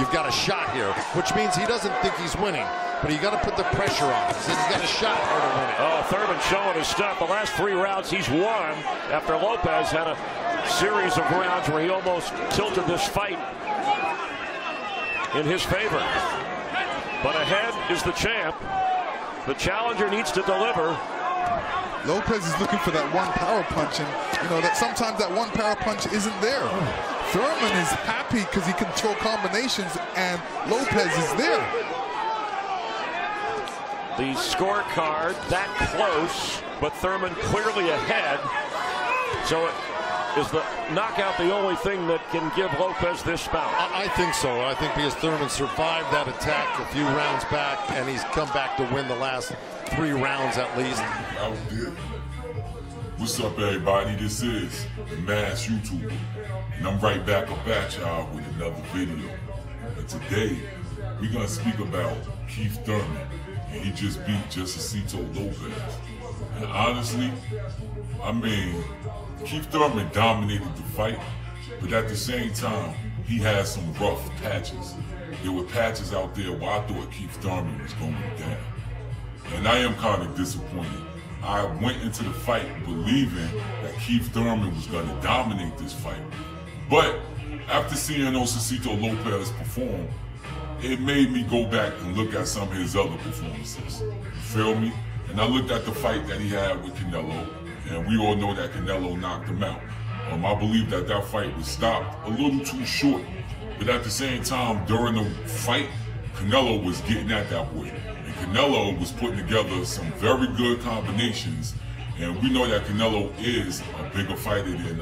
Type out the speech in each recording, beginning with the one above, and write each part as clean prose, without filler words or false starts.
you've got a shot here, which means he doesn't think he's winning. But you got to put the pressure on. He said he's got a shot here to win it. Oh, Thurman showing his stuff. The last 3 rounds he's won after Lopez had a series of rounds where he almost tilted this fight in his favor. But ahead is the champ. The challenger needs to deliver. Lopez is looking for that one power punch, and you know that sometimes that one power punch isn't there. Thurman is happy because he can throw combinations, and Lopez is there. The scorecard that close, but Thurman clearly ahead. So is the knockout the only thing that can give Lopez this bout? I think so. I think because Thurman survived that attack a few rounds back, and he's come back to win the last 3 rounds at least. I was good. What's up, everybody? This is Mass YouTuber, and I'm right back up at y'all with another video. And today, we're gonna speak about Keith Thurman, and he just beat Narcissist Lopez. And honestly, I mean, Keith Thurman dominated the fight, but at the same time, he had some rough patches. There were patches out there where I thought Keith Thurman was going down. And I am kind of disappointed. I went into the fight believing that Keith Thurman was going to dominate this fight. But after seeing Narcissist Lopez perform, it made me go back and look at some of his other performances. You feel me? And I looked at the fight that he had with Canelo, and we all know that Canelo knocked him out. I believe that that fight was stopped a little too short. But at the same time, during the fight, Canelo was getting at that boy. And Canelo was putting together some very good combinations. And we know that Canelo is a bigger fighter than,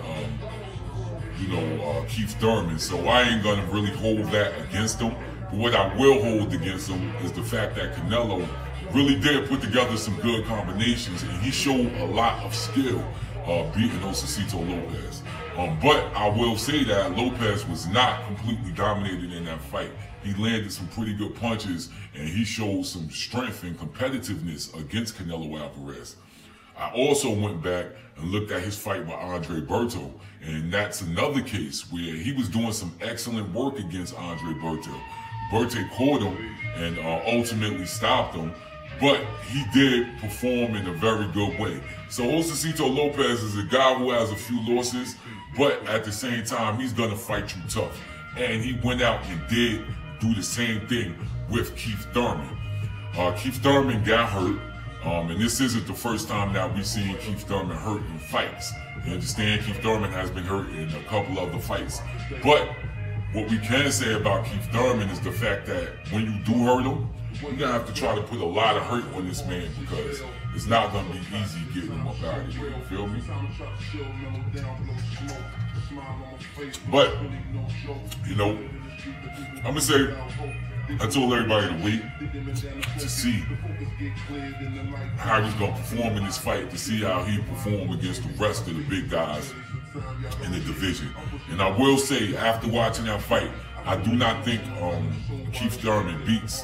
Keith Thurman. So I ain't gonna really hold that against him. But what I will hold against him is the fact that Canelo really did put together some good combinations, and he showed a lot of skill beating Narcissist Lopez. But I will say that Lopez was not completely dominated in that fight. He landed some pretty good punches, and he showed some strength and competitiveness against Canelo Alvarez. I also went back and looked at his fight with Andre Berto, and that's another case where he was doing some excellent work against Andre Berto. Berto caught him and ultimately stopped him, but he did perform in a very good way. So Narcissist Lopez is a guy who has a few losses, but at the same time, he's gonna fight you tough. And he went out and did do the same thing with Keith Thurman. Keith Thurman got hurt, and this isn't the first time that we've seen Keith Thurman hurt in fights. You understand, Keith Thurman has been hurt in a couple other fights. But what we can say about Keith Thurman is the fact that when you do hurt him, you're gonna have to try to put a lot of hurt on this man, because it's not gonna be easy getting him up out of here, you feel me? But, you know, I'm gonna say, I told everybody to wait to see how he's gonna perform in this fight, to see how he perform against the rest of the big guys in the division. And I will say, after watching that fight, I do not think Keith Thurman beats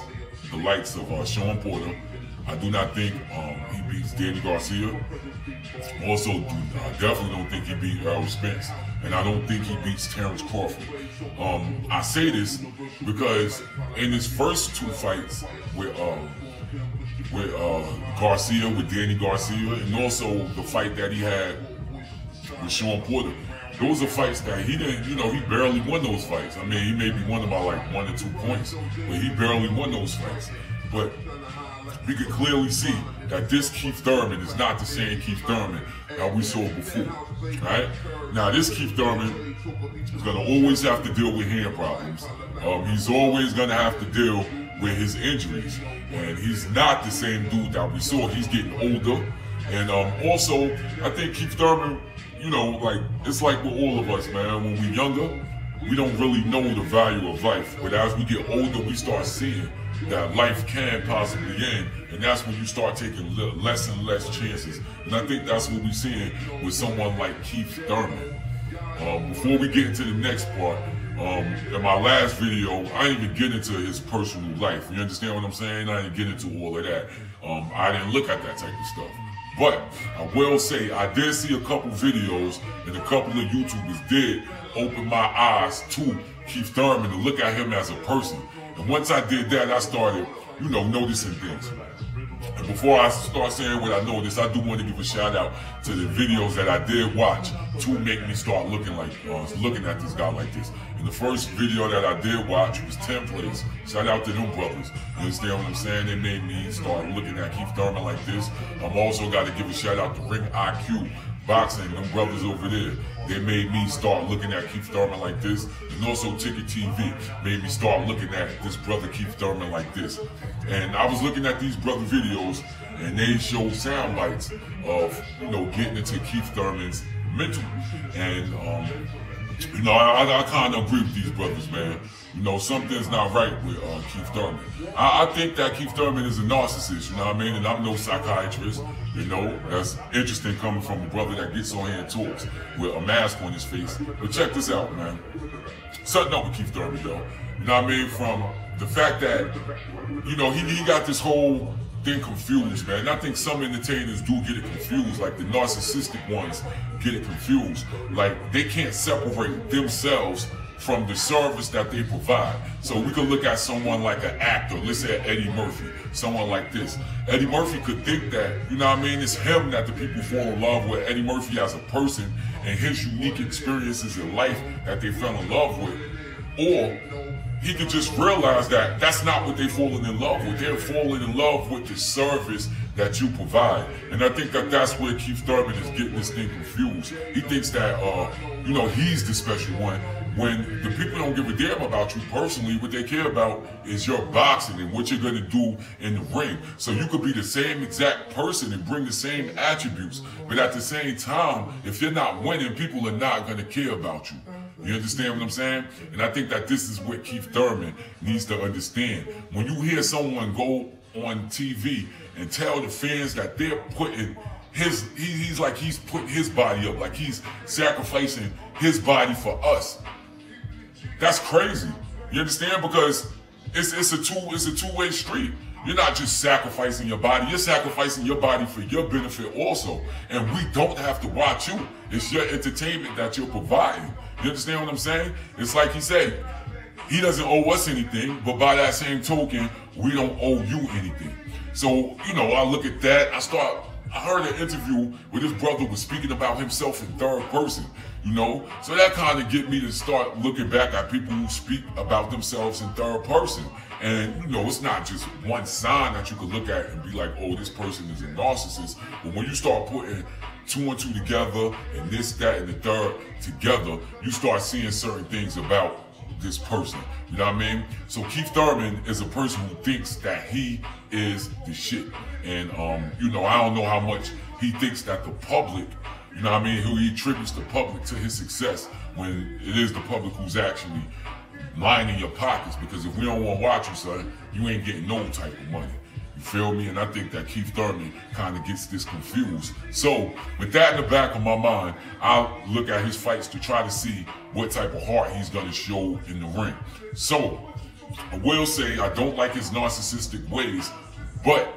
the likes of Sean Porter. I do not think he beats Danny Garcia. Also, I definitely don't think he beat Errol Spence. And I don't think he beats Terrence Crawford. I say this because in his first 2 fights with Garcia, with Danny Garcia, and also the fight that he had with Sean Porter, those are fights that he didn't, he barely won those fights. I mean, he maybe won them by like 1 or 2 points, but he barely won those fights. But we can clearly see that this Keith Thurman is not the same Keith Thurman that we saw before, right? Now, this Keith Thurman is gonna always have to deal with hand problems. He's always gonna have to deal with his injuries. And he's not the same dude that we saw. He's getting older. And also, I think Keith Thurman, it's like with all of us, man. When we're younger, we don't really know the value of life. But as we get older, we start seeing that life can possibly end. And that's when you start taking less and less chances. And I think that's what we're seeing with someone like Keith Thurman. Before we get into the next part, in my last video, I didn't even get into his personal life. You understand what I'm saying? I didn't get into all of that. I didn't look at that type of stuff. But I will say, I did see a couple videos, and a couple of YouTubers did open my eyes to Keith Thurman and look at him as a person. And once I did that, I started, you know, noticing things. And before I start saying what I noticed, I do want to give a shout out to the videos that I did watch to make me start looking at this guy like this. And the first video that I did watch was 10 plays. Shout out to them brothers. You understand what I'm saying? They made me start looking at Keith Thurman like this. I'm also got to give a shout out to Ring IQ Boxing, them brothers over there. They made me start looking at Keith Thurman like this. And also Ticket TV made me start looking at this brother Keith Thurman like this. And I was looking at these brother videos, and they showed sound bites of, you know, getting into Keith Thurman's mental. And you know, I kind of agree with these brothers, man. You know, something's not right with Keith Thurman. I think that Keith Thurman is a narcissist, you know what I mean? And I'm no psychiatrist, you know. That's interesting coming from a brother that gets on here and talks with a mask on his face. But check this out, man. Something up with Keith Thurman, though. You know what I mean? From the fact that, you know, he got this whole thing confused, man. And I think some entertainers do get it confused, like the narcissistic ones get it confused. Like, they can't separate themselves from the service that they provide. So we could look at someone like an actor, let's say Eddie Murphy, someone like this. Eddie Murphy could think that, you know what I mean, it's him that the people fall in love with, Eddie Murphy as a person and his unique experiences in life that they fell in love with. Or he could just realize that that's not what they're falling in love with. They're falling in love with the service that you provide. And I think that that's where Keith Thurman is getting this thing confused. He thinks that, you know, he's the special one, when the people don't give a damn about you personally. What they care about is your boxing and what you're going to do in the ring. So you could be the same exact person and bring the same attributes, but at the same time, if you're not winning, people are not going to care about you. You understand what I'm saying? And I think that this is what Keith Thurman needs to understand. When you hear someone go on TV and tell the fans that they're putting he's putting his body up, like he's sacrificing his body for us. That's crazy. You understand? Because it's a two-way street. You're not just sacrificing your body, you're sacrificing your body for your benefit also. And we don't have to watch you. It's your entertainment that you're providing. You understand what I'm saying? It's like he said, he doesn't owe us anything, but by that same token, we don't owe you anything. So, you know, I look at that, I heard an interview where this brother was speaking about himself in third person, you know? So that kind of get me to start looking back at people who speak about themselves in third person. And, you know, it's not just one sign that you can look at and be like, oh, this person is a narcissist. But when you start putting two and two together and this, that, and the third together, you start seeing certain things about this person. You know what I mean? So Keith Thurman is a person who thinks that he is the shit. And, you know, I don't know how much he thinks that the public, you know what I mean, who he attributes the public to his success when it is the public who's actually lining your pockets. Because if we don't want to watch you, son, you ain't getting no type of money. You feel me? And I think that Keith Thurman kind of gets this confused. So with that in the back of my mind, I'll look at his fights to try to see what type of heart he's going to show in the ring. So I will say I don't like his narcissistic ways, but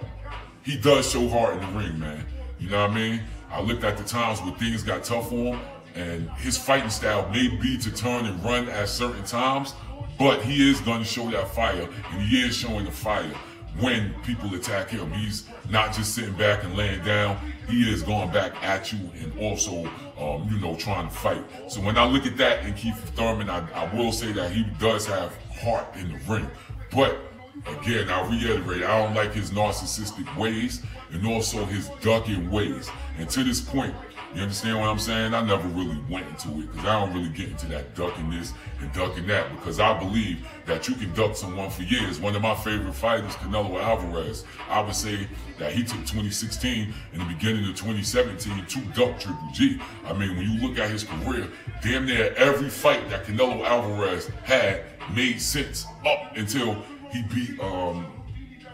he does show heart in the ring, man. You know what I mean? I looked at the times where things got tough for him, and his fighting style may be to turn and run at certain times, but he is going to show that fire, and he is showing the fire when people attack him. He's not just sitting back and laying down. He is going back at you and also, you know, trying to fight. So when I look at that in Keith Thurman, I will say that he does have heart in the ring. But again, I'll reiterate, I don't like his narcissistic ways and also his ducking ways. And to this point, you understand what I'm saying? I never really went into it because I don't really get into that ducking this and ducking that, because I believe that you can duck someone for years. One of my favorite fighters, Canelo Alvarez, I would say that he took 2016 and the beginning of 2017 to duck Triple G. I mean, when you look at his career, damn near every fight that Canelo Alvarez had made sense up until he beat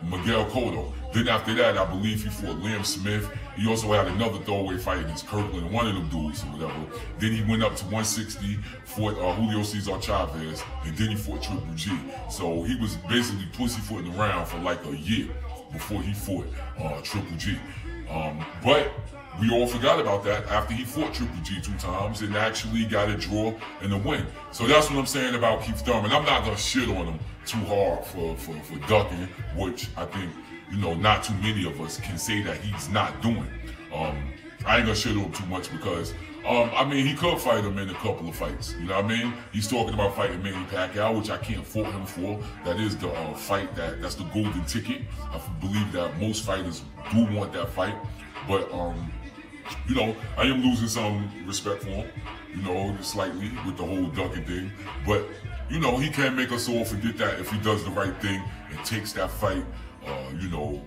Miguel Cotto. Then after that, I believe he fought Liam Smith. He also had another throwaway fight against Kirkland, one of them dudes or whatever. Then he went up to 160, fought Julio Cesar Chavez, and then he fought Triple G. So he was basically pussyfooting around for like a year before he fought Triple G. But we all forgot about that after he fought Triple G 2 times and actually got a draw and a win. So that's what I'm saying about Keith Thurman. I'm not gonna shit on him too hard for ducking, which I think, you know, not too many of us can say that he's not doing. I ain't gonna shit on him too much because, I mean, he could fight him in a couple of fights. You know what I mean? He's talking about fighting Manny Pacquiao, which I can't fault him for. That is the fight that's the golden ticket. I believe that most fighters do want that fight. But, you know, I am losing some respect for him, you know, slightly with the whole ducking thing. But, you know, he can't make us all forget that if he does the right thing and takes that fight, you know,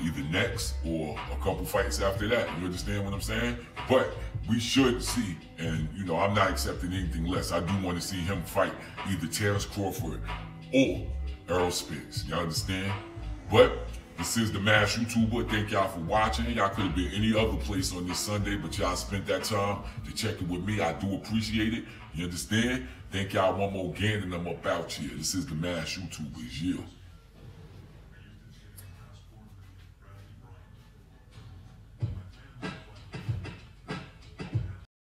either next or a couple fights after that. You understand what I'm saying? But we should see, and, you know, I'm not accepting anything less. I do want to see him fight either Terrence Crawford or Errol Spence. Y'all understand? But this is the Mash YouTuber. Thank y'all for watching. Y'all could have been any other place on this Sunday, but y'all spent that time to check it with me. I do appreciate it. You understand? Thank y'all one more again, and I'm about here. This is the Mash YouTuber. It's you.